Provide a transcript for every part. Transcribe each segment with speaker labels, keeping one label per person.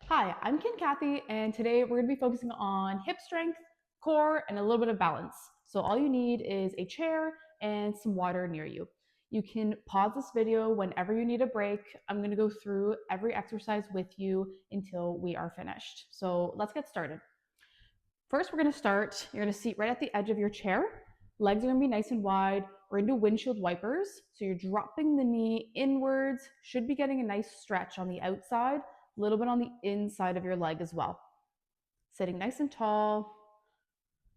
Speaker 1: Hi, I'm Kin Kathy, and today we're going to be focusing on hip strength, core, and a little bit of balance. So all you need is a chair and some water near you. You can pause this video whenever you need a break. I'm going to go through every exercise with you until we are finished. So let's get started. First, we're going to start. You're going to seat right at the edge of your chair. Legs are going to be nice and wide. We're going to do windshield wipers. So you're dropping the knee inwards, should be getting a nice stretch on the outside, a little bit on the inside of your leg as well. Sitting nice and tall.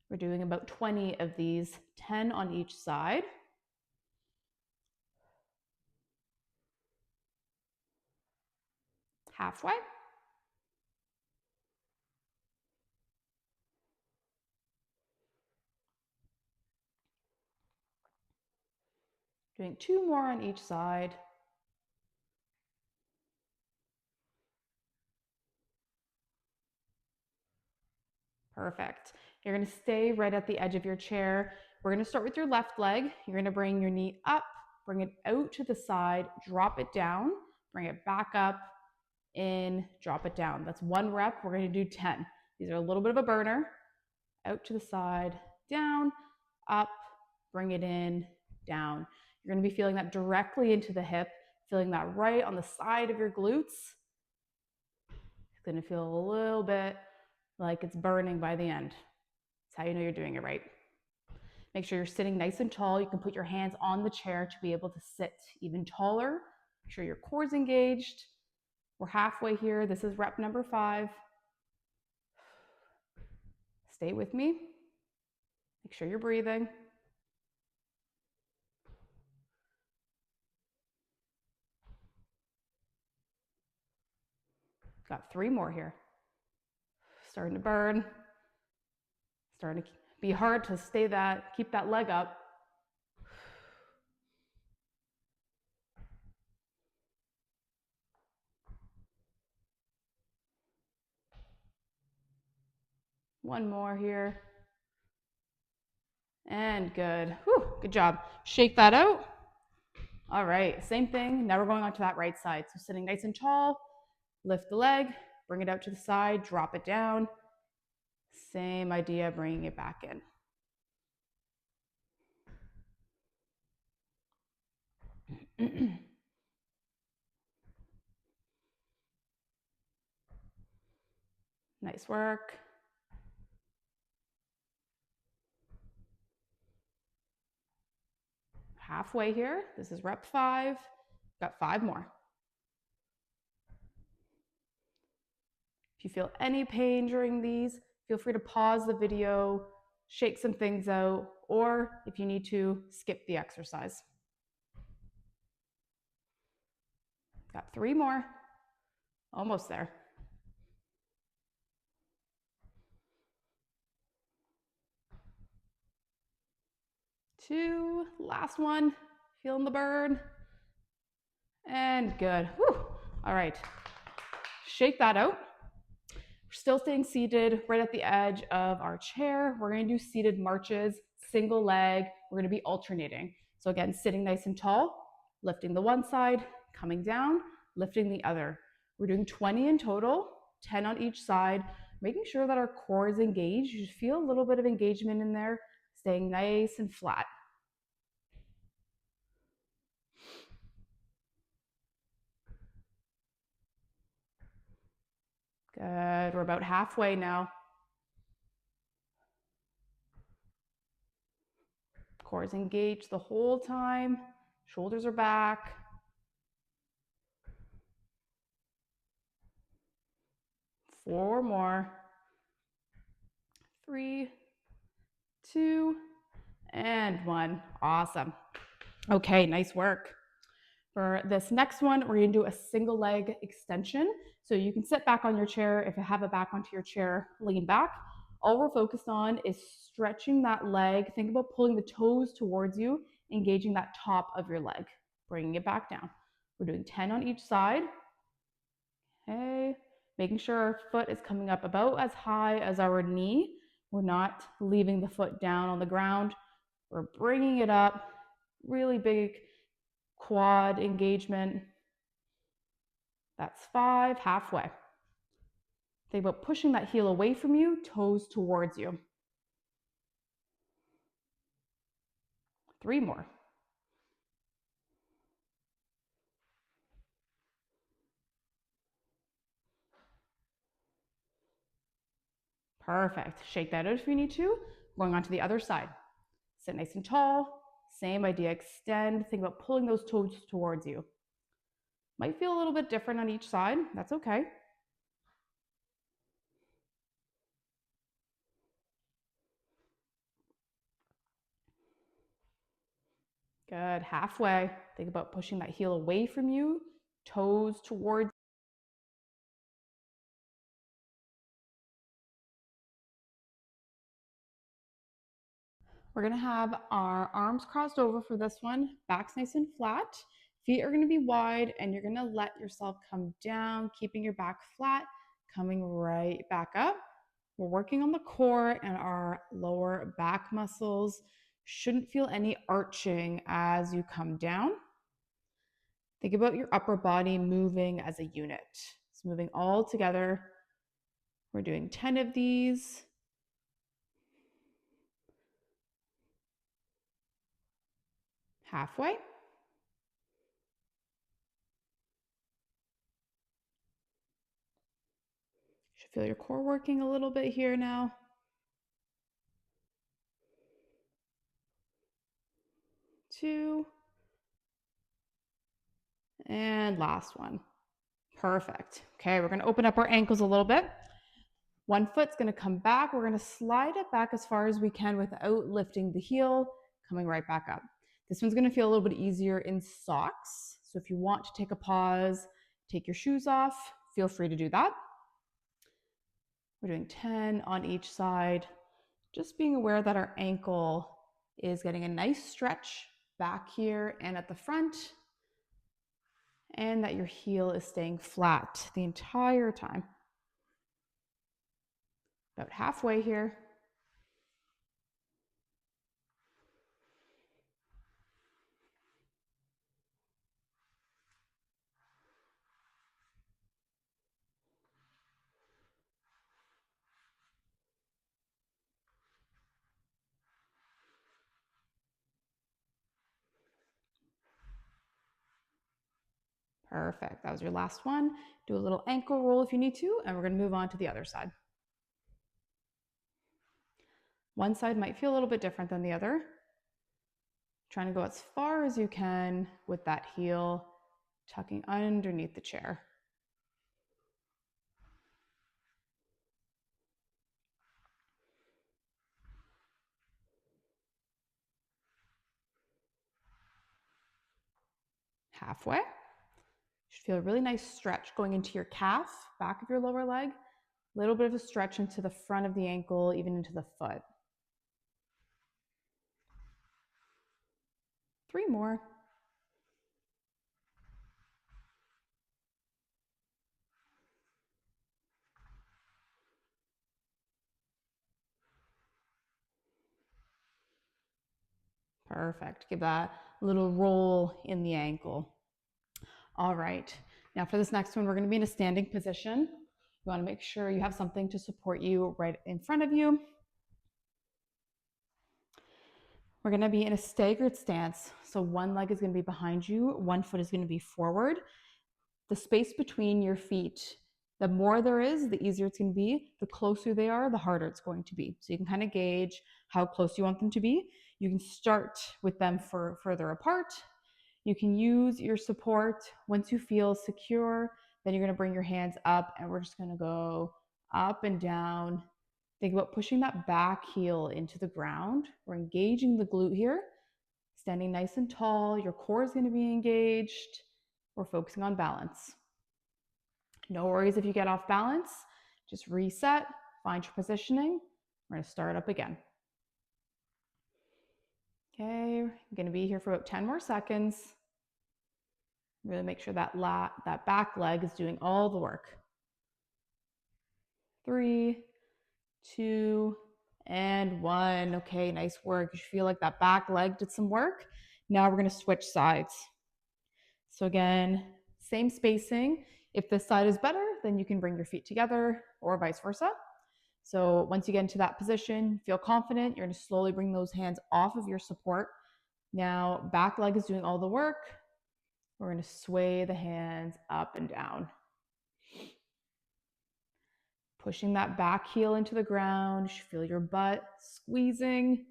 Speaker 1: We're doing about 20 of these, 10 on each side. Halfway. Doing 2 more on each side. Perfect. You're going to stay right at the edge of your chair. We're going to start with your left leg. You're going to bring your knee up, bring it out to the side, drop it down, bring it back up, in, drop it down. That's 1 rep. We're going to do 10. These are a little bit of a burner. Out to the side, down, up, bring it in, down. You're going to be feeling that directly into the hip, feeling that right on the side of your glutes. It's going to feel a little bit like it's burning by the end. That's how you know you're doing it right. Make sure you're sitting nice and tall. You can put your hands on the chair to be able to sit even taller. Make sure your core's engaged. We're halfway here. This is rep number 5. Stay with me. Make sure you're breathing. Got 3 more here. Starting to burn. Starting to be hard to keep that leg up. One more here. And good. Whew, good job. Shake that out. All right, same thing. Now we're going on to that right side. So sitting nice and tall, lift the leg, bring it out to the side, drop it down. Same idea, bringing it back in. Nice work. Halfway here. This is rep 5. Got 5 more. If you feel any pain during these, feel free to pause the video, shake some things out, or if you need to, skip the exercise. Got 3 more. Almost there. 2, last one. Feeling the burn. And good. Whew. All right. Shake that out. We're still staying seated right at the edge of our chair. We're going to do seated marches, single leg. We're going to be alternating. So again, sitting nice and tall, lifting the one side, coming down, lifting the other. We're doing 20 in total, 10 on each side, making sure that our core is engaged. You should feel a little bit of engagement in there, staying nice and flat. Good. We're about halfway now. Core is engaged the whole time. Shoulders are back. 4 more. 3, 2, and 1. Awesome. Okay, nice work. For this next one, we're going to do a single leg extension. So you can sit back on your chair. If you have it back onto your chair, lean back. All we're focused on is stretching that leg. Think about pulling the toes towards you, engaging that top of your leg, bringing it back down. We're doing 10 on each side. Okay, making sure our foot is coming up about as high as our knee. We're not leaving the foot down on the ground. We're bringing it up. Really big quad engagement. That's 5, halfway. Think about pushing that heel away from you, toes towards you. 3 more. Perfect. Shake that out if you need to. Going on to the other side. Sit nice and tall. Same idea, extend. Think about pulling those toes towards you. Might feel a little bit different on each side. That's okay. Good. Halfway. Think about pushing that heel away from you, toes towards. We're gonna have our arms crossed over for this one, back's nice and flat. Feet are gonna be wide, and you're gonna let yourself come down, keeping your back flat, coming right back up. We're working on the core and our lower back muscles. Shouldn't feel any arching as you come down. Think about your upper body moving as a unit. It's moving all together. We're doing 10 of these. Halfway. Should feel your core working a little bit here now. 2. And last one. Perfect. Okay, we're gonna open up our ankles a little bit. One foot's gonna come back. We're gonna slide it back as far as we can without lifting the heel, coming right back up. This one's gonna feel a little bit easier in socks. So if you want to take a pause, take your shoes off, feel free to do that. We're doing 10 on each side. Just being aware that our ankle is getting a nice stretch back here and at the front, and that your heel is staying flat the entire time. About halfway here. Perfect. That was your last one. Do a little ankle roll if you need to, and we're going to move on to the other side. One side might feel a little bit different than the other. Trying to go as far as you can with that heel, tucking underneath the chair. Halfway. Should feel a really nice stretch going into your calf, back of your lower leg. A little bit of a stretch into the front of the ankle, even into the foot. 3 more. Perfect. Give that little roll in the ankle. All right. Now for this next one, we're going to be in a standing position. You want to make sure you have something to support you right in front of you. We're going to be in a staggered stance. So one leg is going to be behind you, one foot is going to be forward. The space between your feet, the more there is, the easier it's going to be. The closer they are, the harder it's going to be. So you can kind of gauge how close you want them to be. You can start with them further apart. You can use your support. Once you feel secure, then you're going to bring your hands up, and we're just going to go up and down. Think about pushing that back heel into the ground. We're engaging the glute here, standing nice and tall. Your core is going to be engaged. We're focusing on balance. No worries if you get off balance. Just reset, find your positioning. We're going to start up again. Okay, I'm going to be here for about 10 more seconds. Really make sure that back leg is doing all the work. 3, 2, and 1. Okay, nice work. You feel like that back leg did some work. Now we're going to switch sides. So again, same spacing. If this side is better, then you can bring your feet together or vice versa. So once you get into that position, feel confident, you're going to slowly bring those hands off of your support. Now, back leg is doing all the work. We're going to sway the hands up and down. Pushing that back heel into the ground. You feel your butt squeezing.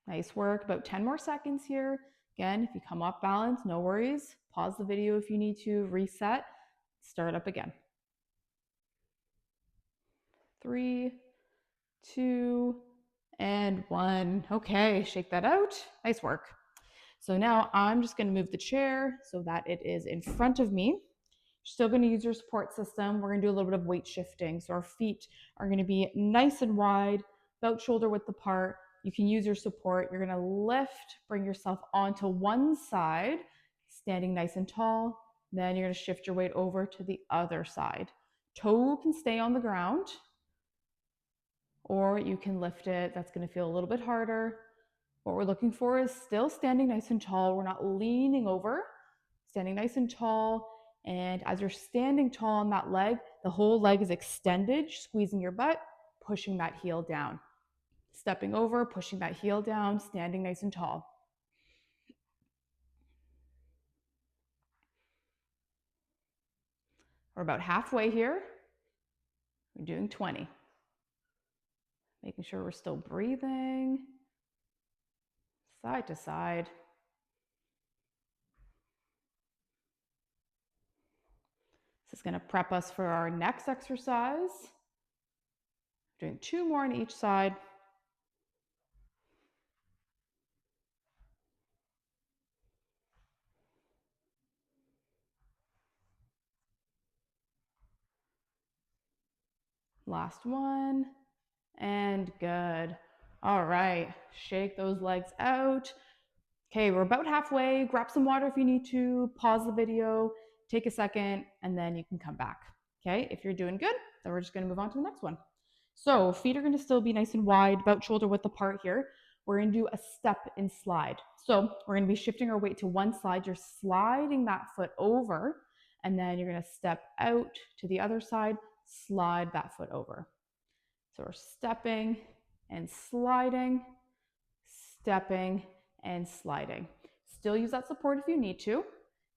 Speaker 1: Nice work. About 10 more seconds here. Again, if you come off balance, no worries. Pause the video if you need to, reset, start up again. 3, 2, and 1. Okay, shake that out. Nice work. So now I'm just going to move the chair so that it is in front of me. You're still going to use your support system. We're going to do a little bit of weight shifting. So our feet are going to be nice and wide, about shoulder width apart. You can use your support. You're going to lift, bring yourself onto one side, standing nice and tall. Then you're going to shift your weight over to the other side. Toe can stay on the ground, or you can lift it. That's going to feel a little bit harder. What we're looking for is still standing nice and tall. We're not leaning over, standing nice and tall. And as you're standing tall on that leg, the whole leg is extended, squeezing your butt, pushing that heel down. Stepping over, pushing that heel down, standing nice and tall. We're about halfway here. We're doing 20. Making sure we're still breathing. Side to side. This is going to prep us for our next exercise. Doing 2 more on each side. Last one, and good. All right, shake those legs out. Okay, we're about halfway. Grab some water if you need to, pause the video, take a second, and then you can come back. Okay, if you're doing good, then we're just gonna move on to the next one. So feet are gonna still be nice and wide, about shoulder width apart here. We're gonna do a step and slide. So we're gonna be shifting our weight to one side. You're sliding that foot over, and then you're gonna step out to the other side, slide that foot over. So we're stepping and sliding, stepping and sliding. Still use that support if you need to.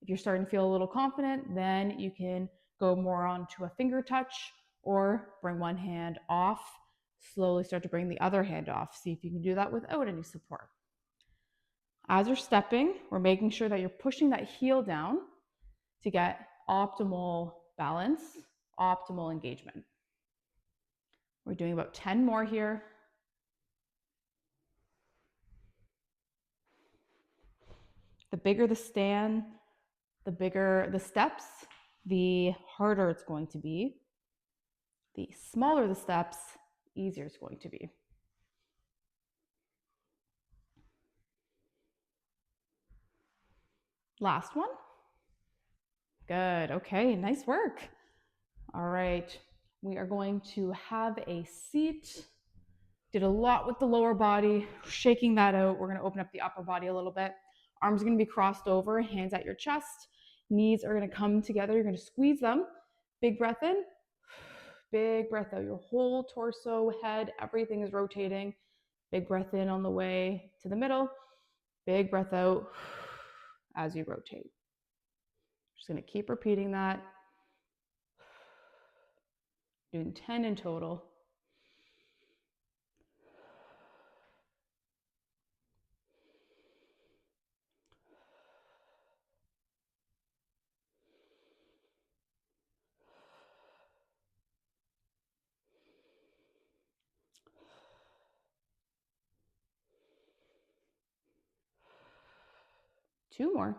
Speaker 1: If you're starting to feel a little confident, then you can go more onto a finger touch or bring one hand off. Slowly start to bring the other hand off. See if you can do that without any support. As you're stepping, we're making sure that you're pushing that heel down to get optimal balance, optimal engagement. We're doing about 10 more here. The bigger the stand, the bigger the steps, the harder it's going to be. The smaller the steps, easier it's going to be. Last one. Good. Okay, nice work. All right, we are going to have a seat. Did a lot with the lower body, shaking that out. We're going to open up the upper body a little bit. Arms are going to be crossed over, hands at your chest. Knees are going to come together. You're going to squeeze them. Big breath in, big breath out. Your whole torso, head, everything is rotating. Big breath in on the way to the middle. Big breath out as you rotate. Just going to keep repeating that. Doing 10 in total. Two more.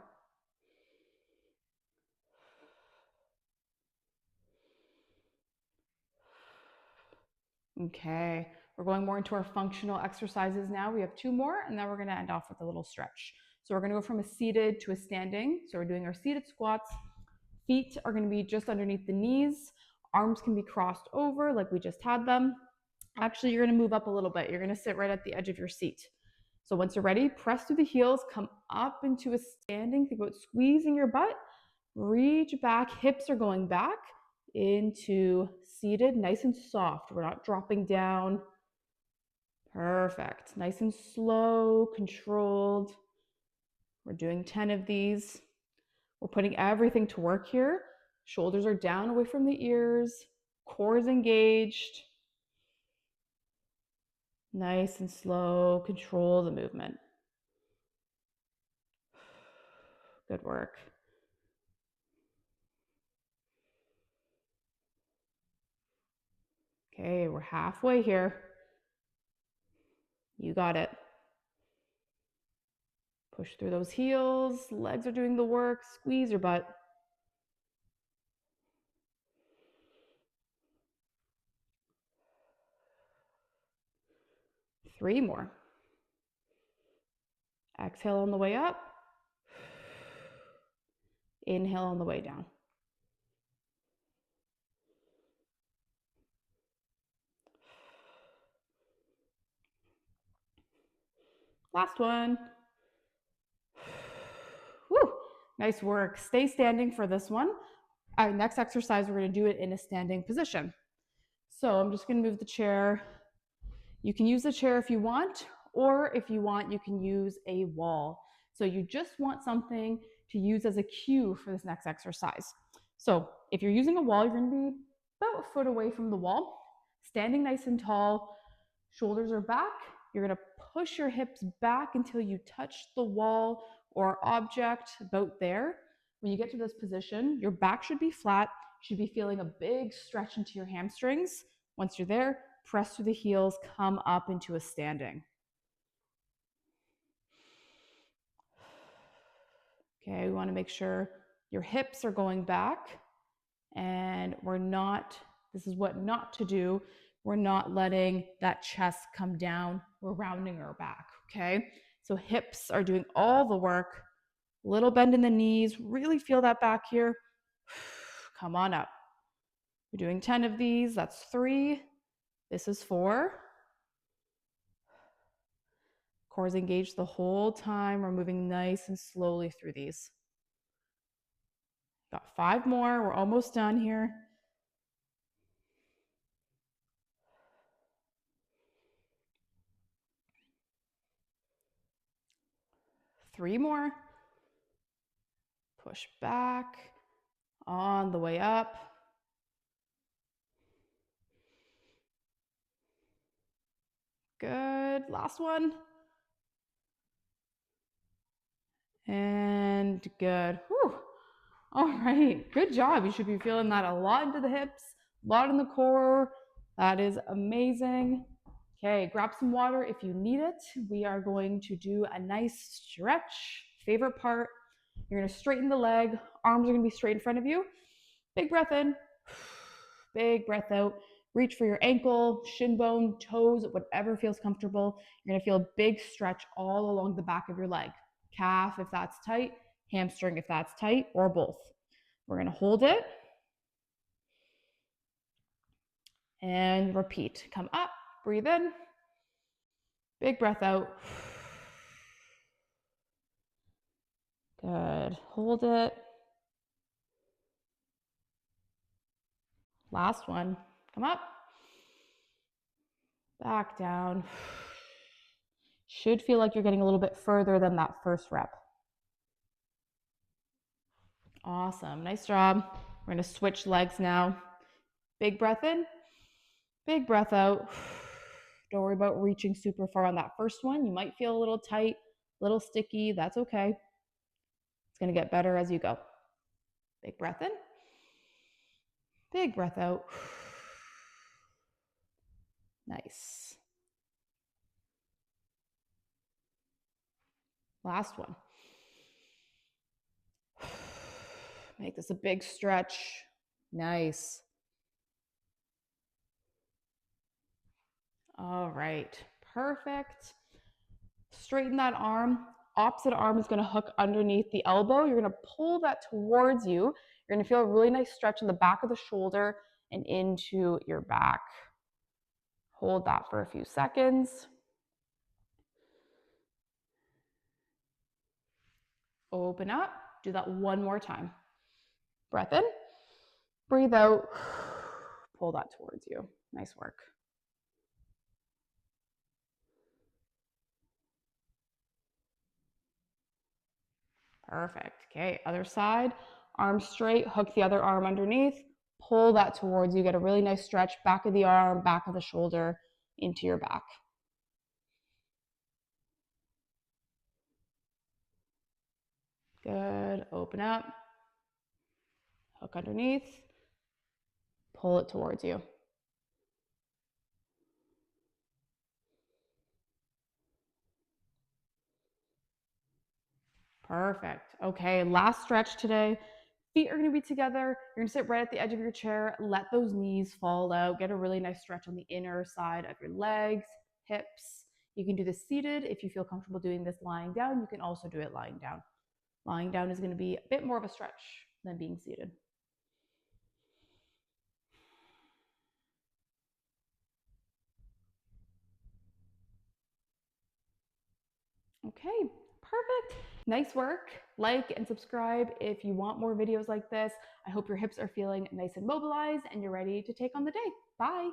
Speaker 1: Okay, we're going more into our functional exercises now. We have 2 more, and then we're gonna end off with a little stretch. So we're gonna go from a seated to a standing. So we're doing our seated squats. Feet are gonna be just underneath the knees. Arms can be crossed over like we just had them. Actually, you're gonna move up a little bit. You're gonna sit right at the edge of your seat. So once you're ready, press through the heels, come up into a standing. Think about squeezing your butt. Reach back, hips are going back into seated, nice and soft. We're not dropping down. Perfect. Nice and slow, controlled. We're doing 10 of these. We're putting everything to work here. Shoulders are down away from the ears. Core is engaged. Nice and slow. Control the movement. Good work. Okay, we're halfway here. You got it. Push through those heels. Legs are doing the work. Squeeze your butt. Three more. Exhale on the way up. Inhale on the way down. Last one. Woo. Nice work. Stay standing for this one. Our next exercise, we're going to do it in a standing position. So I'm just going to move the chair. You can use the chair if you want, or if you want, you can use a wall. So you just want something to use as a cue for this next exercise. So if you're using a wall, you're going to be about a foot away from the wall, standing nice and tall, shoulders are back. You're going to push your hips back until you touch the wall or object about there. When you get to this position, your back should be flat. You should be feeling a big stretch into your hamstrings. Once you're there, press through the heels, come up into a standing. Okay, we want to make sure your hips are going back, and this is what not to do. We're not letting that chest come down. We're rounding our back, okay? So hips are doing all the work. Little bend in the knees. Really feel that back here. Come on up. We're doing 10 of these. That's 3. This is 4. Core is engaged the whole time. We're moving nice and slowly through these. Got 5 more. We're almost done here. Three more. Push back on the way up. Good. Last one. And good. Whew. All right. Good job. You should be feeling that a lot into the hips, a lot in the core. That is amazing. Okay, grab some water if you need it. We are going to do a nice stretch. Favorite part. You're going to straighten the leg. Arms are going to be straight in front of you. Big breath in. Big breath out. Reach for your ankle, shin bone, toes, whatever feels comfortable. You're going to feel a big stretch all along the back of your leg. Calf if that's tight, hamstring if that's tight, or both. We're going to hold it and repeat. Come up, breathe in, big breath out. Good. Hold it. Last one. Come up, back down. Should feel like you're getting a little bit further than that first rep. Awesome. Nice job. We're going to switch legs now. Big breath in, big breath out. Don't worry about reaching super far on that first one. You might feel a little tight, a little sticky. That's okay. It's going to get better as you go. Big breath in, big breath out. Nice. Last one. Make this a big stretch. Nice. All right. Perfect. Straighten that arm. Opposite arm is going to hook underneath the elbow. You're going to pull that towards you. You're going to feel a really nice stretch in the back of the shoulder and into your back. Hold that for a few seconds. Open up. Do that one more time. Breath in, breathe out, pull that towards you. Nice work. Perfect. Okay, other side, arms straight, hook the other arm underneath, pull that towards you. Get a really nice stretch, back of the arm, back of the shoulder, into your back. Good. Open up, hook underneath, pull it towards you. Perfect. Okay, last stretch today. Feet are going to be together. You're going to sit right at the edge of your chair. Let those knees fall out. Get a really nice stretch on the inner side of your legs, hips. You can do this seated. If you feel comfortable doing this lying down, you can also do it lying down. Lying down is going to be a bit more of a stretch than being seated. Okay, perfect. Nice work. Like and subscribe if you want more videos like this. I hope your hips are feeling nice and mobilized and you're ready to take on the day. Bye.